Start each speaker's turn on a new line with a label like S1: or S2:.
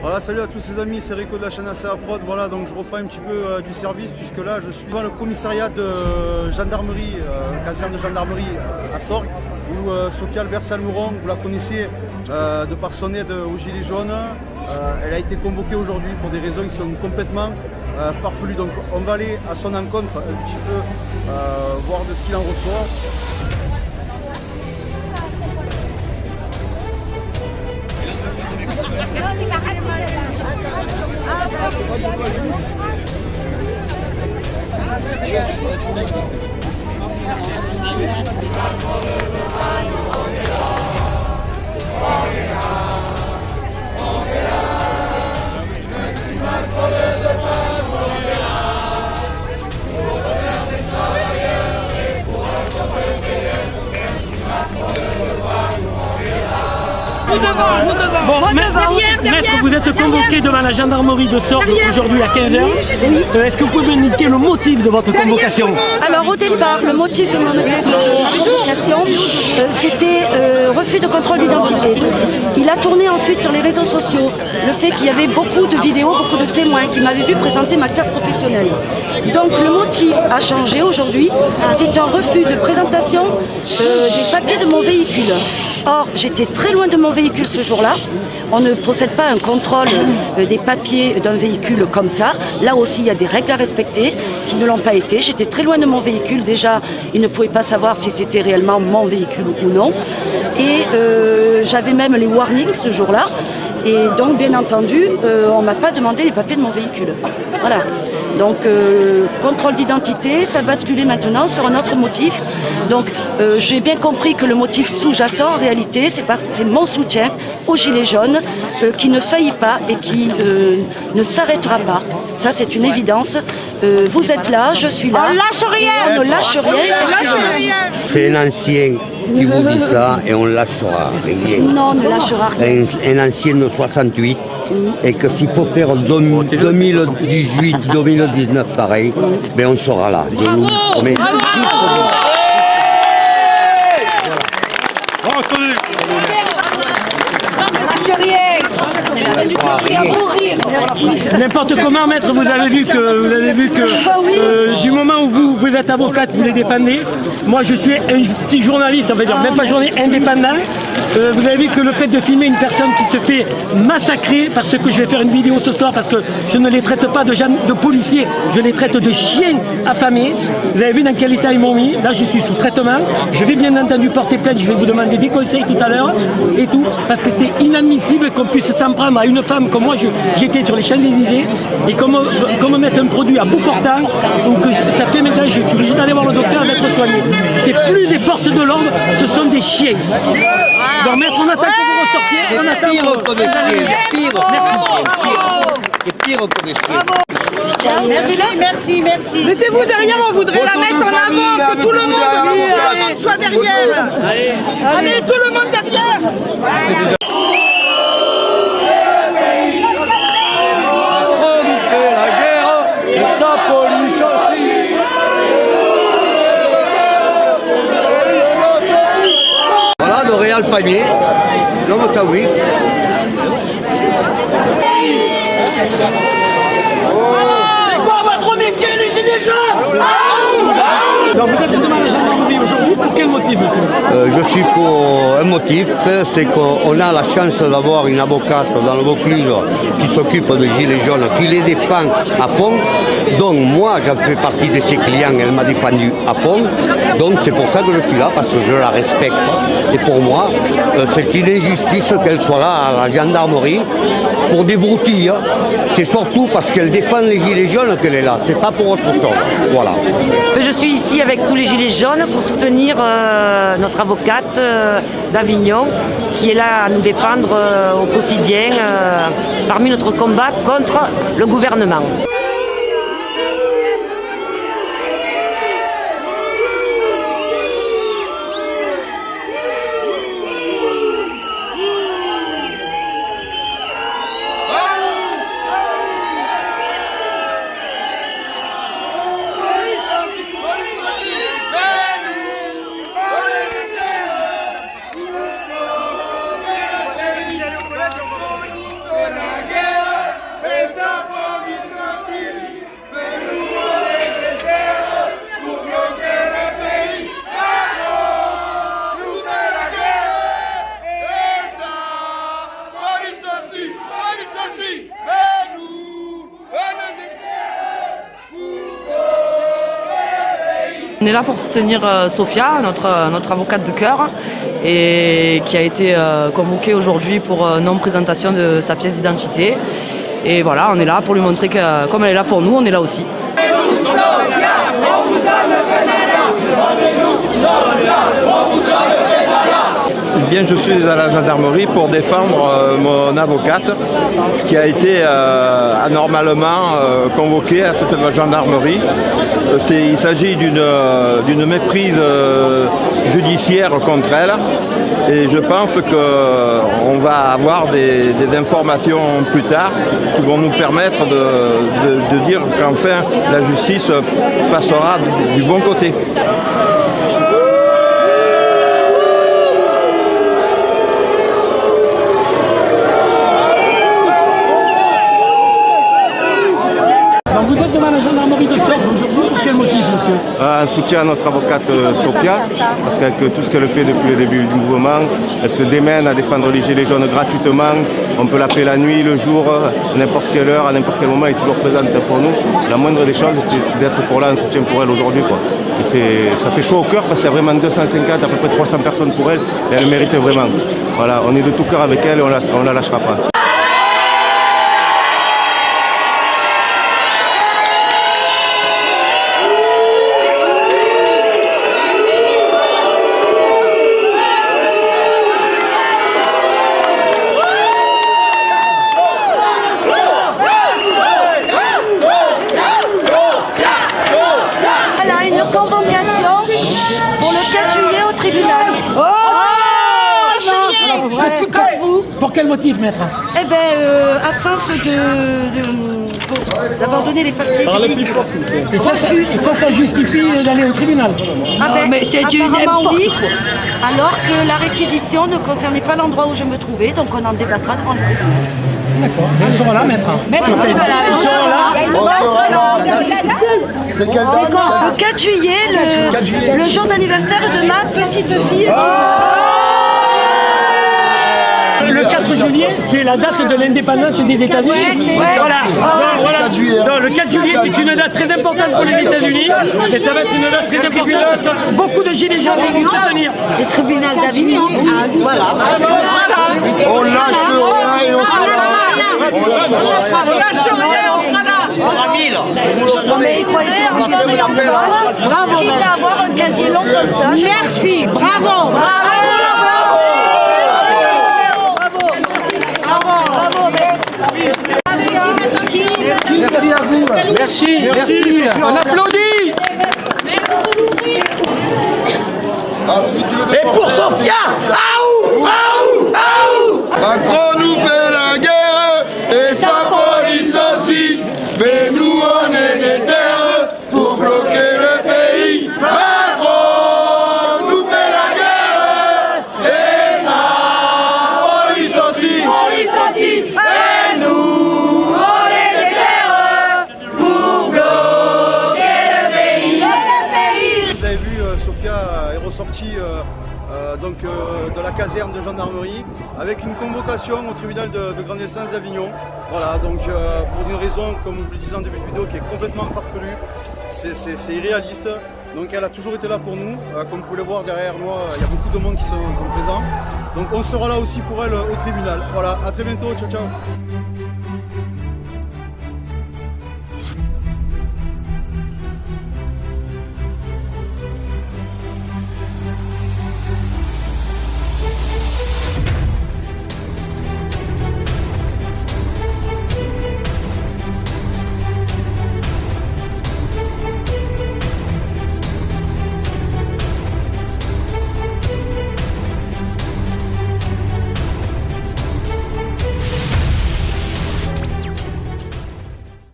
S1: Voilà, salut à tous les amis, c'est Rico de la chaîne ACA Prod. Voilà, donc je reprends un petit peu du service puisque là je suis devant le commissariat de gendarmerie, caserne de gendarmerie à Sorgues, où Sophia Albert-Salmouron, vous la connaissez de par son aide aux Gilets jaunes. Elle a été convoquée aujourd'hui pour des raisons qui sont complètement farfelues. Donc on va aller à son encontre un petit peu, voir de ce qu'il en ressort.
S2: Bon, maître, vous êtes convoqué devant la gendarmerie de Sorgues aujourd'hui à 15h. Est-ce que vous pouvez me indiquer le motif de votre convocation?
S3: Alors au départ, le motif de ma convocation, c'était refus de contrôle d'identité. Il a tourné ensuite sur les réseaux sociaux le fait qu'il y avait beaucoup de vidéos, beaucoup de témoins qui m'avaient vu présenter ma carte professionnelle. Donc le motif a changé aujourd'hui, c'est un refus de présentation des papiers de mon véhicule. Or, j'étais très loin de mon véhicule ce jour-là. On ne procède pas à un contrôle des papiers d'un véhicule comme ça. Là aussi, il y a des règles à respecter qui ne l'ont pas été. J'étais très loin de mon véhicule. Déjà, ils ne pouvaient pas savoir si c'était réellement mon véhicule ou non. Et j'avais même les warnings ce jour-là. Et donc, bien entendu, on ne m'a pas demandé les papiers de mon véhicule. Voilà. Donc, contrôle d'identité, ça a basculé maintenant sur un autre motif. Donc, j'ai bien compris que le motif sous-jacent, en réalité, c'est mon soutien aux Gilets jaunes qui ne faillit pas et qui ne s'arrêtera pas. Ça, c'est une évidence. Vous êtes là, je suis là.
S4: On lâche rien.
S3: On ne lâche rien.
S5: C'est un ancien qui vous dit ça et on ne lâchera rien.
S3: Non, on ne lâchera rien.
S5: Un ancien de 68 et que s'il faut faire 2018, 2019 pareil, ben on sera là. Je vous promets.
S2: N'importe comment, maître, vous avez vu que du moment où vous êtes avocate, vous les défendez. Moi, je suis un petit journaliste, on va dire, même pas journaliste, indépendant. Vous avez vu que le fait de filmer une personne qui se fait massacrer, parce que je vais faire une vidéo ce soir, parce que je ne les traite pas de policiers, je les traite de chiens affamés. Vous avez vu dans quel état ils m'ont mis. Là, je suis sous traitement. Je vais bien entendu porter plainte, je vais vous demander des conseils tout à l'heure et tout, parce que c'est inadmissible qu'on puisse s'en prendre à une femme comme moi. J'étais sur les Champs-Élysées et comme mettre un produit à bout portant, ou que ça fait maintenant, je suis obligé d'aller voir le docteur et d'être soigné. C'est plus des forces de l'ordre, ce sont des chiens. Donc maître, on attend que vous ressortiez. On attend
S5: que des chiens. C'est pire que des chiens.
S4: Merci. Mettez-vous derrière, on voudrait la mettre en avant, que tout le monde soit derrière. Allez, tout le monde derrière.
S5: Voilà, de Réal Panier, l'homme Saoui.
S4: C'est quoi votre métier, les gilets jaunes?
S2: Donc vous êtes devant la gendarmerie aujourd'hui, pour quel motif, monsieur?
S5: Je suis pour un motif, c'est qu'on a la chance d'avoir une avocate dans le Vaucluse qui s'occupe des Gilets jaunes, qui les défend à fond. Donc moi, j'en fais partie de ses clients, elle m'a défendu à fond. Donc c'est pour ça que je suis là, parce que je la respecte. Et pour moi, c'est une injustice qu'elle soit là à la gendarmerie pour des broutilles. C'est surtout parce qu'elle défend les Gilets jaunes qu'elle est là, c'est pas pour autre chose. Voilà.
S6: Je suis ici avec tous les Gilets jaunes pour soutenir notre avocate d'Avignon qui est là à nous défendre au quotidien parmi notre combat contre le gouvernement.
S4: La guerre
S7: On est là pour soutenir Sophia, notre avocate de cœur, et qui a été convoquée aujourd'hui pour non-présentation de sa pièce d'identité. Et voilà, on est là pour lui montrer que comme elle est là pour nous, on est là aussi.
S8: Eh bien, je suis à la gendarmerie pour défendre mon avocate qui a été anormalement convoquée à cette gendarmerie. Il s'agit d'une méprise judiciaire contre elle et je pense qu'on va avoir des informations plus tard qui vont nous permettre de dire qu'enfin la justice passera du bon côté.
S2: Vous êtes devant la gendarmerie de Sorgues aujourd'hui, pour quel motif, monsieur?
S9: Un soutien à notre avocate Sophia, parce qu'avec tout ce qu'elle fait depuis le début du mouvement, elle se démène à défendre les gilets jaunes gratuitement. On peut l'appeler la nuit, le jour, à n'importe quelle heure, à n'importe quel moment, elle est toujours présente pour nous. La moindre des choses, c'est d'être pour là, un soutien pour elle aujourd'hui, quoi. Et ça fait chaud au cœur parce qu'il y a vraiment 250, à peu près 300 personnes pour elle, et elle mérite vraiment. Voilà, on est de tout cœur avec elle et on la lâchera pas.
S3: Convocation pour le 4 juillet au tribunal. Comme vous.
S2: Pour quel motif, maître?
S3: Eh bien, absence d'avoir donné les papiers techniques.
S2: Et ça justifie d'aller au tribunal?
S3: Ah ben, apparemment oui, alors que la réquisition ne concernait pas l'endroit où je me trouvais, donc on en débattra devant le tribunal.
S2: D'accord. Ils seront là, maître.
S3: Le 4 juillet, le jour d'anniversaire de ma petite fille.
S2: Le 4 juillet, c'est la date de l'indépendance des États-Unis. Voilà. Donc, le 4 juillet, c'est une date très importante pour les États-Unis. Et ça va être une date très importante parce que beaucoup de gilets jaunes vont vous soutenir.
S3: Le tribunal d'Avignon. Voilà.
S5: On lâche rien et on sera là.
S3: On continuerait encore et encore, quitte à avoir un casier long comme ça.
S4: Merci, bravo,
S2: Merci à vous. Merci. On applaudit.
S5: Et pour Sophia, Macron nous fait la guerre et sa police aussi. Mais nous on est des terres pour bloquer le pays. Macron nous fait la guerre et sa police aussi. Et nous on est des terres pour bloquer le pays.
S1: Vous avez vu, Sophia est ressortie de la caserne de gendarmerie avec une convocation au tribunal de grande instance d'Avignon. Voilà, donc pour une raison, comme je le disais en début de vidéo, qui est complètement farfelue, c'est irréaliste. Donc elle a toujours été là pour nous. Comme vous pouvez le voir derrière moi, il y a beaucoup de monde qui sont présents. Donc on sera là aussi pour elle au tribunal. Voilà, à très bientôt, ciao ciao.